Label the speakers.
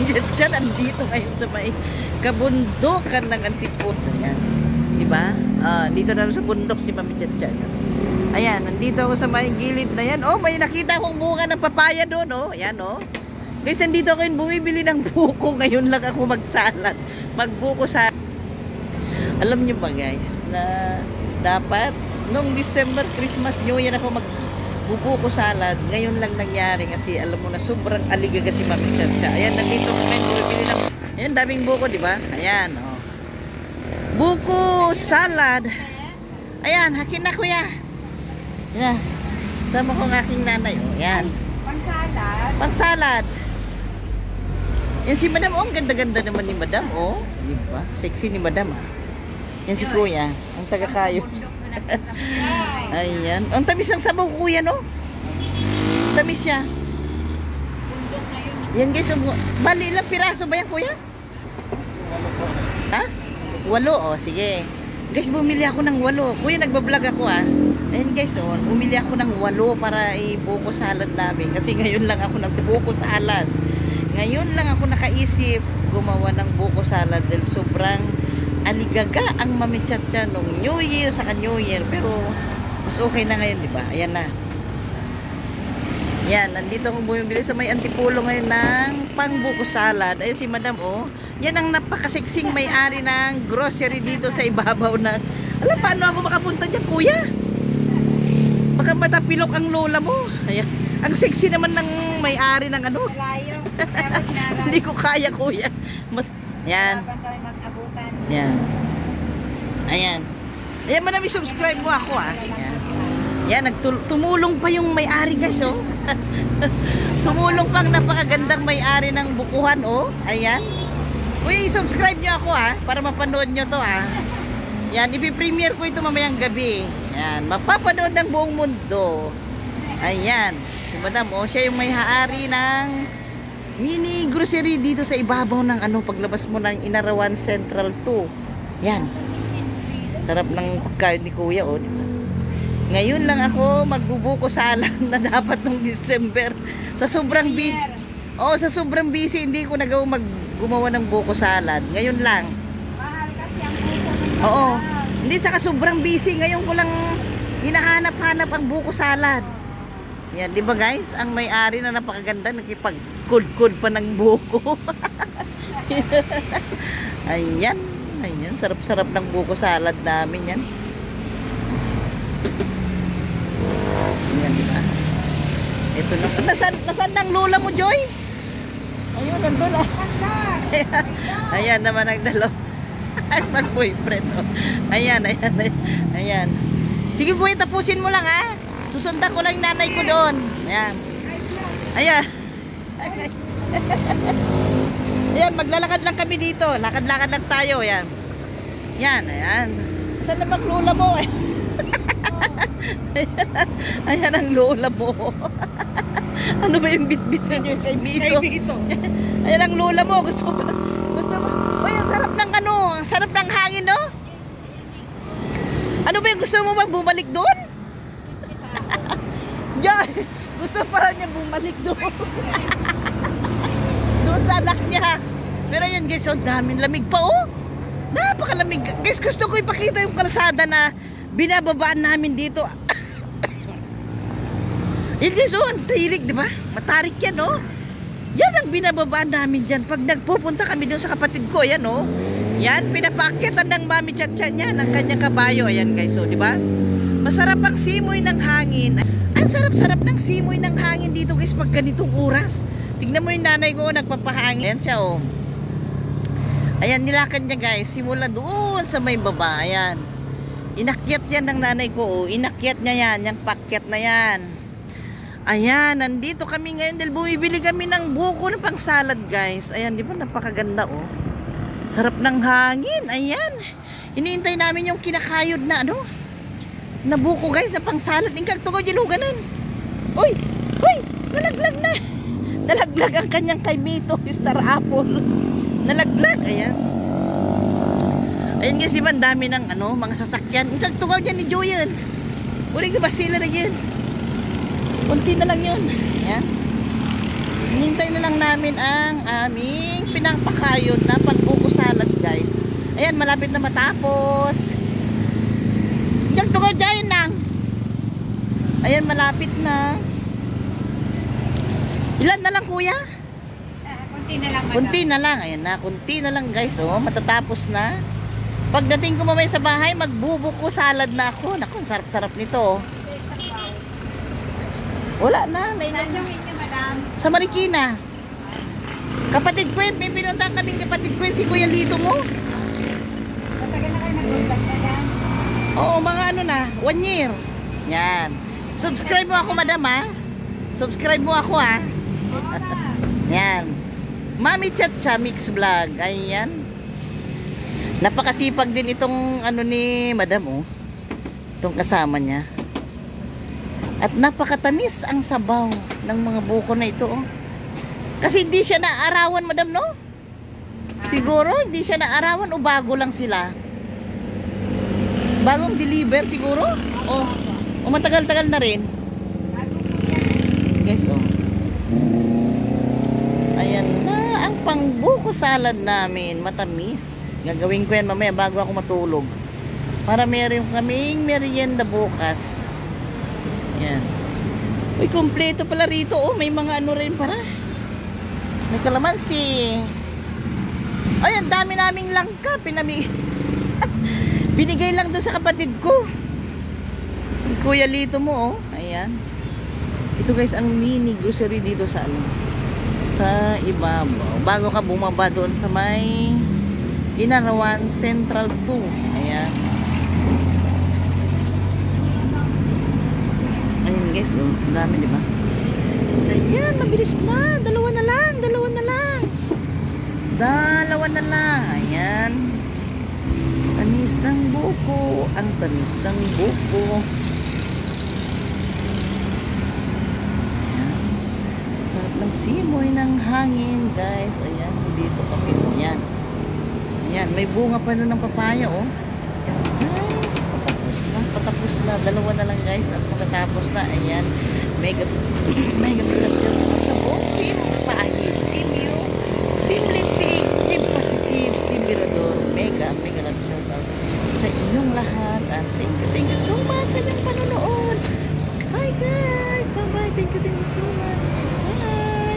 Speaker 1: Dyan, andito ngayon sa may kabundukan ng Antipolo. Ayan. Diba? Dito na sa bundok si Mami Chat. Ayan, nandito ako sa may gilid na yan. Oh, may nakita akong bunga ng papaya doon, oh. Ayan, oh. Guys, nandito ako yung bumibili ng buko. Ngayon lang ako magsalad. Magbuko sa... Alam niyo ba, guys, na dapat nung December, Christmas, New Year ako magbubuko salad. Ngayon lang nangyari kasi alam mo na sobrang aligaga si Mami Chat. Ayan, nandito ako ngayon bumibili ng... Ayan, daming buko, diba? Ayan, oh. Buko salad. Ayan, hakin na kuya. Yan. Sama ko ng aking nanay. Oh, yan.
Speaker 2: Pang-salad.
Speaker 1: Pang-salad. Yan si Madam. Oh, ang ganda-ganda naman ni Madam. Oh, diba? Sexy ni Madam. Ah. Yan si Kuya. Ang taga-kayo. Ayan. Ang tamis ng sabaw Kuya, no? Tamis siya. Yan guys. Bali ilang piraso ba yan Kuya? Ha? 8. Oh, sige. Guys, bumili ako ng 8. Kuya, nagbablog ako ah. Ayun guys, oh, bumili ako ng 8 para i-buko salad namin. Kasi ngayon lang ako nagbuko salad. Ngayon lang ako nakaisip gumawa ng buko salad dahil sobrang aligaga ang Mami Chat nung New Year sa New Year. Pero mas okay na ngayon, di ba? Ayan na. Yan, nandito akong bumibili sa may Antipolo ngayon ng pangbuko salad. Ayun si Madam, oh. Yan ang napakasiksing may-ari ng grocery dito sa ibabaw na... Alam, paano ako makapunta dyan, Kuya? Baka matapilok ang lola mo. Ayan. Ang sexy naman ng may-ari ng ano.
Speaker 2: Malayo.
Speaker 1: Hindi ko kaya, Kuya. Yan. Yan. Ayan. Ayan, Madam, subscribe mo ako, ah. Ayan. Yan, tumulong pa yung may-ari, guys, oh. Tumulong pang napakagandang may-ari ng bukuhan, oh. Ayan. Uy, subscribe nyo ako, ah, para mapanood nyo to, ah. Yan, ipi-premiere ko ito mamayang gabi. Yan, mapapanood ng buong mundo. Ayan. Si Madam, oh, siya yung may-ari ng mini grocery dito sa ibabaw ng ano, paglabas mo ng Inarawan Central 2. Yan. Sarap ng pagkain ni Kuya, oh. Ngayon lang ako magbubuko salad na dapat nung December. Sa sobrang busy. Oh, sa sobrang busy hindi ko nagawa gumawa ng buko salad. Ngayon lang.
Speaker 2: Mahal kasi ang buko.
Speaker 1: Oo. Hindi saka sobrang busy. Ngayon ko lang hinahanap-hanap ang buko salad. Yan, di ba guys? Ang may-ari na napakaganda nakipag-kud-kud pa ng buko. Ayan. Ayan, sarap-sarap ng buko salad namin yan. Ayan, diba? Ito na. Nasaan ng lola mo, Joy? Ayun, nandun ah. Ayan naman ang dalaw. Mag-boyfriend. Oh. Ayan. Ayan. Sige, Kuya, tapusin mo lang ah. Susundan ko lang nanay ko doon. Ayan. Ayan. Ayan, maglalakad lang kami dito. Lakad-lakad lang tayo. Ayan. Ayan. Saan naman lola mo eh? Ayan ang lola mo. Ano ba yung bit-bit ninyo kay Bito? Ayan ang lola mo. Gusto mo? Uy, ang sarap ng ano. Ang sarap ng hangin, no? Ano ba yung gusto mo ba? Bumalik doon? Yan. Gusto pa niya bumalik doon. Doon sa anak niya. Pero yan guys, ang daming lamig pa, oh. Napakalamig. Guys, gusto ko ipakita yung kalsada na binababaan namin dito. Yan guys, oh, ang tirik, di ba? Matarik yan, oh. Yan ang binababaan namin dyan. Pag nagpupunta kami doon sa kapatid ko, yan, oh. Yan, pinapaakyatan ng Mami Chat niya, ng kanyang kabayo. Ayan guys, oh, di ba? Masarap ang simoy ng hangin. Ang sarap-sarap ng simoy ng hangin dito guys pag ganitong oras. Tignan mo yung nanay ko, nagpapahangin. Ayan siya, oh. Ayan, nilakad niya guys. Simula doon sa may baba. Ayan. Inakyat yan ng nanay ko, oh. Inakyat niya yan. Yung pakyat na yan. Ayan, nandito kami ngayon dahil bumibili kami ng buko ng pang salad guys. Ayan, di ba napakaganda, oh. Sarap ng hangin. Ayan. Hinihintay namin yung kinakayod na ano, na buko guys na pang salad. Ingkag to ko diluganan. Uy! Nalaglag na. Nalaglag ang kanyang kay Mito, Mr. Apple. Nalaglag. Ayan. Ayan guys, diba ang dami ng ano, mga sasakyan. Ingkag to ko dyan ni Joyan. Uri ka ba sila na dyan? Kunti na lang yun. Ayan. Hinintay na lang namin ang aming pinapakayod na pagbuko salad, guys. Ayan, malapit na matapos. Diyan to go dyan lang. Ayan, malapit na. Ilan na lang, kuya?
Speaker 2: Kunti na lang, madam.
Speaker 1: Kunti na lang. Ayan na, kunti na lang, guys. Oh, matatapos na. Pagdating ko mamaya sa bahay, magbubuko salad na ako. Naku, sarap-sarap nito. Wala na.
Speaker 2: Saan yung inyo, madam?
Speaker 1: Sa Marikina. Kapatid ko yun. May pinuntahan kaming kapatid ko yun. Si Kuya Lito mo.
Speaker 2: Matagal na kayo nag-contact, madam?
Speaker 1: Oo, mga ano na. 1 year. Yan. Subscribe mo ako, madam, ha? Subscribe mo ako, ha?
Speaker 2: Oo na.
Speaker 1: Yan. Mami Chacha Mix Vlog. Ayan. Napakasipag din itong ano ni madam, oh. Itong kasama niya. At napakatamis ang sabaw ng mga buko na ito, oh. Kasi hindi siya naarawan, madam, no? Siguro hindi siya naarawan o bago lang sila. Bagong deliver siguro? O matagal-tagal na rin. Guys, oh. Ayan na ang pangbuko salad namin. Matamis. Gagawin ko yan mamaya bago ako matulog. Para meron kaming merienda bukas. Ayan. Uy, kompleto pala rito. Oh, may mga ano rin para. May kalamansi. Ay, ang dami naming langka. Binigay lang doon sa kapatid ko. Kuya Lito mo, oh. Ayan. Ito guys, ang mini grocery dito sa ano, sa ibabaw. Bago ka bumaba doon sa may Inarawan Central 2. Ayan. Ayan guys, oh. Ang dami, di ba? Ayan, mabilis na. Dalawa na lang. Dalawa na lang. Dalawa na lang. Ayan. Tamis ng buko. Ang tamis ng buko. Ayan. Sarap ng simoy ng hangin, guys. Ayan, dito kami. Ayan. Ayan, may bunga pa nun ng papaya, oh. Guys, patapos na. Patapos na. Dalawa na lang, guys. At matatapos na. Ayan. Mega pinagyan sa buko. Paahit.